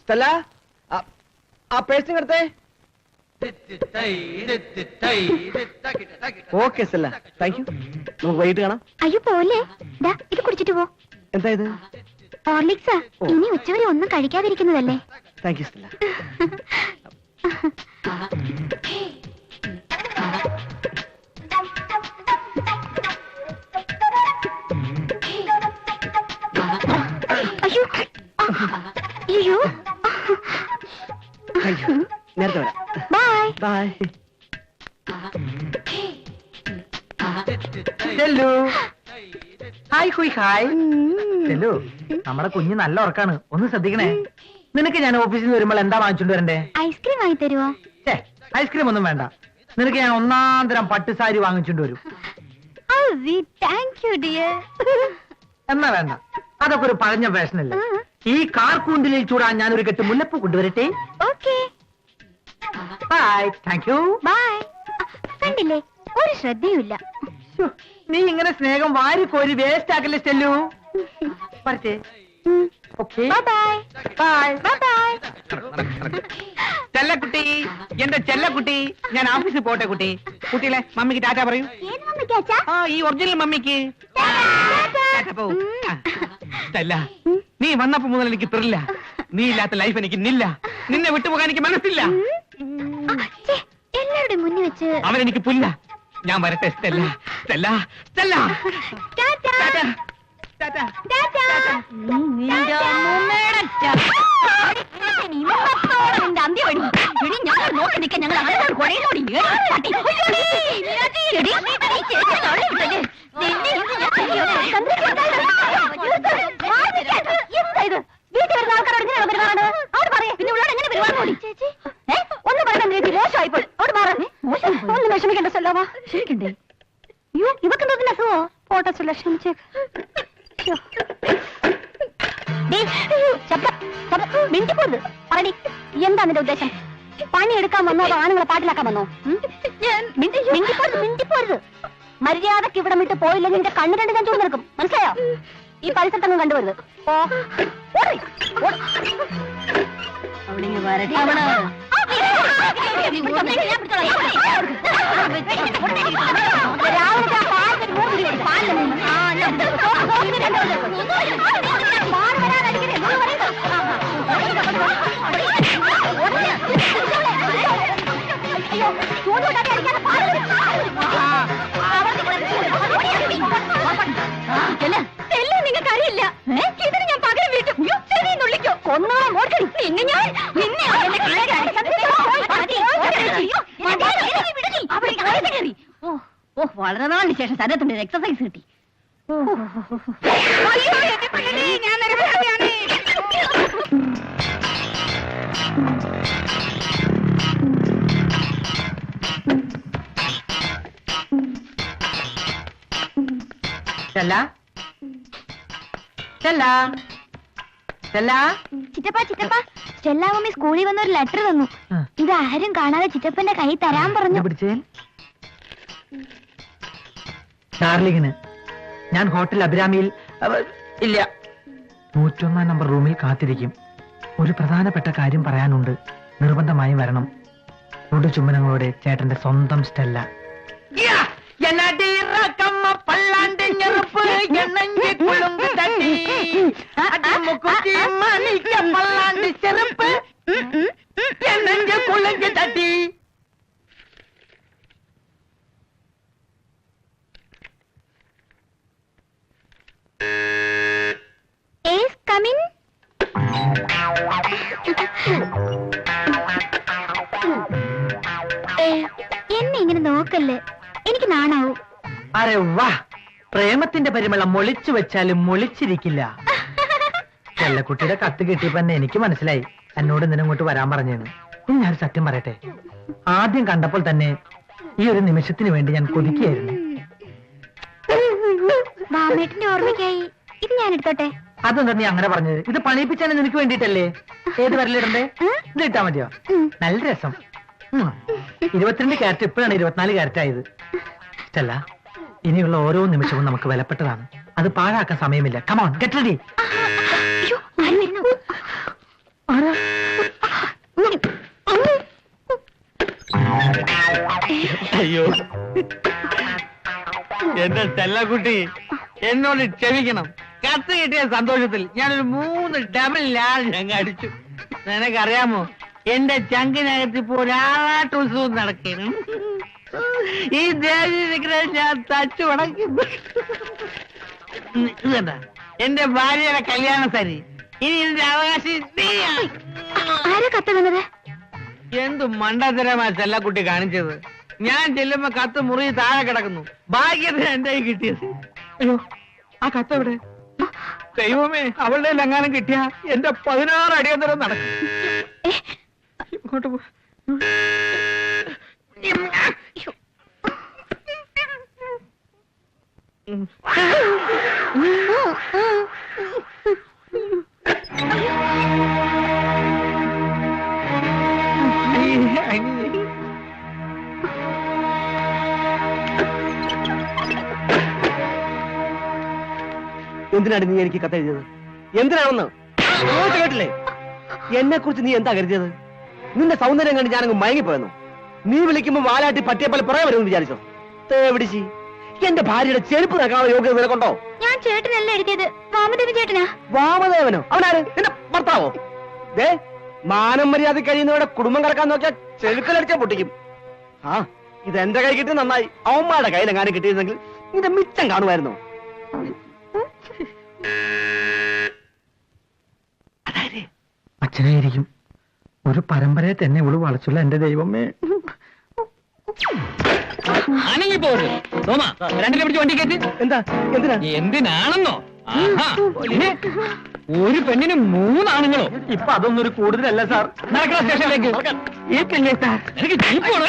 Stella ആ piercing എടുത്തേ. Okay Stella, thank you. നമുക്ക് വൈകിട്ട് കാണാം. അയ്യോ പോലെ, ഇത് കുടിച്ചിട്ട് പോ. എന്താ ഇത്? ഹോർലിക്സാ. ഇനി ഉച്ചവരെ ഒന്നും കഴിക്കാതിരിക്കുന്നതല്ലേ. Thank you Stella. അയ്യോ അയ്യോ, നേരത്തെ വരാം. Bye bye. ചെല്ലു. ഹായ് ഹുയ് ഹായ്. ചെല്ലു, നമ്മുടെ കുഞ്ഞ് നല്ല ഉറക്കാണ്, ഒന്ന് ശ്രദ്ധിക്കണേ. നിനക്ക് ഞാൻ ഓഫീസിൽ നിന്ന് വരുമ്പോൾ എന്താ വാങ്ങിച്ചോണ്ട് വരണ്ടേ? ഐസ്ക്രീം വാങ്ങി തരുവോ? ഐസ്ക്രീം ഒന്നും വേണ്ട, നിനക്ക് ഞാൻ ഒന്നാം തരം പട്ടുസാരി വാങ്ങിച്ചോണ്ട് വരും. Thank you dear. എന്നാ വേണ്ട, അതൊക്കെ ഒരു പഴഞ്ഞ ഫാഷനല്ലേ. ഈ കാർക്കൂണ്ടിലിൽ ചൂടാൻ ഞാൻ ഒരു കെട്ട് മുല്ലപ്പൂ കൊണ്ടുവരട്ടെ? Okay bye. Thank you. Bye. കണ്ടില്ലേ, ഒരു ശ്രദ്ധയുമില്ല. നീ ഇങ്ങനെ സ്നേഹം വാരി കോരി വേസ്റ്റ് ആക്കല്ലേ സ്റ്റെല്ലു. പറച്ചേ. Okay bye bye bye bye. ചെല്ലക്കുട്ടി, എന്റെ ചെല്ലക്കുട്ടി, ഞാൻ ഓഫീസിൽ പോട്ടെ കുട്ടി. കുട്ടികളെ മമ്മിക്ക് ടാറ്റ പറയൂ. ഈ ഒറിജിനൽ മമ്മിക്ക് സ്റ്റെല്ല. നീ വന്നപ്പോ മുതൽ എനിക്ക് ത്രില്ല. നീ ഇല്ലാത്ത ലൈഫ് എനിക്ക് നില്ല. നിന്നെ വിട്ടുപോകാൻ എനിക്ക് മനസ്സില്ല. എല്ലാവരുടെയും മുന്നിൽ വെച്ച് അവനെനിക്ക് പുല്ല. ഞാൻ വരട്ടെ സ്റ്റെല്ല. Stella Stella. ഒന്ന് വിഷമിക്കണ്ട സല്ലാവാ. ക്ഷമിക്കണ്ടേ? അയ്യോ, ഇവക്ക് എന്തൊക്കെ അസുഖോ? പോട്ടെ സുല്ല, ക്ഷമിച്ചേക്ക്. മിണ്ടിപ്പോരുത്. പറടി, എന്താ നിന്റെ ഉദ്ദേശം? പണിയെടുക്കാൻ വന്നോ അതോ ആണുങ്ങളെ പാട്ടിലാക്കാൻ വന്നോ? മിണ്ടിപ്പോരുത്. മര്യാദക്ക് ഇവിടെ വിട്ട് പോയില്ലെങ്കിൽ നിന്റെ കണ്ണു രണ്ട് ഞാൻ ചൂട് നിൽക്കും, മനസ്സിലായോ? ഈ പരിസരത്തങ്ങ് കണ്ടുവരുത്. നിങ്ങൾക്ക് അറിയില്ല, ഇതിന് ഞാൻ പകരം വീട്ടും. വിളിക്കോ ഒന്നാം വളരെ നാളിന് ശേഷം ശരീരത്തിന്റെ എക്സസൈസ് കിട്ടി. ചിറ്റപ്പ ചിറ്റപ്പ, ചെല്ലാമമ്മി സ്കൂളിൽ വന്നൊരു ലെറ്റർ തന്നു. ഇത് ആരും കാണാതെ ചിറ്റപ്പന്റെ കൈ തരാൻ പറഞ്ഞു. ഡാർലിങ്ങിന് ഞാൻ ഹോട്ടൽ അഭിരാമിയിൽ ഇല്ല 101 നമ്പർ റൂമിൽ കാത്തിരിക്കും. ഒരു പ്രധാനപ്പെട്ട കാര്യം പറയാനുണ്ട്, നിർബന്ധമായും വരണം. ചുമനങ്ങളോടെ ചേട്ടന്റെ സ്വന്തം സ്റ്റെല്ല. എന്നെ ഇങ്ങനെ നോക്കല്ലേ, എനിക്ക് നാണാവും. അരെ വാ, പ്രേമത്തിന്റെ പരിമളം മൊളിച്ചു വെച്ചാലും മൊളിച്ചിരിക്കില്ല. ചെല്ലക്കുട്ടിയുടെ കത്ത് കിട്ടിയപ്പോ തന്നെ എനിക്ക് മനസ്സിലായി എന്നോട് ഇങ്ങോട്ട് വരാൻ പറഞ്ഞെന്ന്. ഞാൻ സത്യം പറയട്ടെ, ആദ്യം കണ്ടപ്പോൾ തന്നെ ഈ ഒരു നിമിഷത്തിന് വേണ്ടി ഞാൻ കൊതിക്കുകയായിരുന്നു. മാമേട്ടന്റെ ഓർമ്മയ്ക്കായി ഇത് ഞാൻ എടുത്തോട്ടെ. അതെന്താ നീ അങ്ങനെ പറഞ്ഞത്? ഇത് പണിയിപ്പിച്ചാൽ നിനക്ക് വേണ്ടിട്ടല്ലേ. ഏത് വരലിടണ്ടേ? ഇത് ഇട്ടാ മതിയോ? നല്ല രസം. 22 ക്യാരറ്റ് ഇപ്പോഴാണ് 24 ക്യാരറ്റ് ആയത്. സ്റ്റെല്ല, ഇനിയുള്ള ഓരോ നിമിഷവും നമുക്ക് വിലപ്പെട്ടതാണ്. അത് പാഴാക്കാൻ സമയമില്ല. Come on, get ready. അയ്യോ എന്റെ ചെല്ലക്കുട്ടി എന്നോട് ക്ഷമിക്കണം. കത്ത് കിട്ടിയ സന്തോഷത്തിൽ ഞാനൊരു 3 ഡബിൾ ലാർജ് അങ്ങ് അടിച്ചു. നിനക്കറിയാമോ, എന്റെ ചങ്കിനകത്ത് ഇപ്പോ ഒരാട്ടുത്സവം നടക്കണം. ഈ ദേവി വിഗ്രഹം ഞാൻ തച്ചു ഉടക്കുന്നു. ഇതെന്താ എന്റെ ഭാര്യയുടെ കല്യാണ സരി. ഇനി ഇതിന്റെ അവകാശി നീയാണ്. ആരാ കത്ത് വന്നത്? എന്തു മണ്ടത്തരമാ ചെല്ലക്കുട്ടി കാണിച്ചത്. ഞാൻ ചെല്ലുമ്പോ കത്ത് മുറി താഴെ കിടക്കുന്നു. ഭാഗ്യത്തിന് എന്റെ കൈ കിട്ടിയത്. അയ്യോ, ആ കത്ത് എവിടെ? ദൈവമേ, അവളുടെ ലങ്ങാനം കിട്ടിയ എന്റെ 16 അടിയന്തരം നടക്കും. ഇങ്ങോട്ട് പോ. എന്തിനാണ് നീ എനിക്ക് കത്തെഴുതിയത്? എന്തിനാണെന്ന് കേട്ടില്ലേ? എന്നെ കുറിച്ച് നീ എന്താ കരുതിയത്? നിന്റെ സൗന്ദര്യം കണ്ട് ഞാനങ്ങ് മയങ്ങിപ്പോയെന്നു. നീ വിളിക്കുമ്പോ വാലാട്ടി പറ്റിയ പോലെ പുറകെ വരുമെന്ന് വിചാരിച്ചോ? തേവിടിച്ചി, എന്റെ ഭാര്യയുടെ ചെരുപ്പ് നിൽക്കാനുള്ള യോഗ്യത നിനക്കൊണ്ടോ? ഞാൻ ചേട്ടനല്ല എഴുതിയത്, വാമദേവൻ ചേട്ടനാ. വാമദേവനോ? അവനാര്? നിന്റെ ഭർത്താവോ? ദേ, മാനം മര്യാദ കഴിയുന്നവരുടെ കുടുംബം കിടക്കാൻ നോക്കിയാൽ ചെരുക്കലടിച്ചാൽ പൊട്ടിക്കും. ആ, ഇത് എന്റെ കൈ കിട്ടി നന്നായി. അവന്മാരുടെ കയ്യിലെങ്ങാനും കിട്ടിയിരുന്നെങ്കിൽ നിന്റെ മിച്ചം കാണുമായിരുന്നു. അച്ഛനായിരിക്കും. ഒരു പരമ്പരയെ തന്നെ ഇവള് വളച്ചുള്ള എന്റെ ദൈവമേ. എന്താ? എന്തിനാ? എന്തിനാണെന്നോ? ഒരു പെണ്ണിന് 3 ആണുങ്ങളോ? ഇപ്പൊ അതൊന്നും ഒരു കൂടുതലല്ല സാർ. നടക്കുന്ന സ്റ്റേഷനിലേക്ക്. ഈ പെണ്ണേ സാർ, എനിക്ക് ജീപ്പ് വേണം.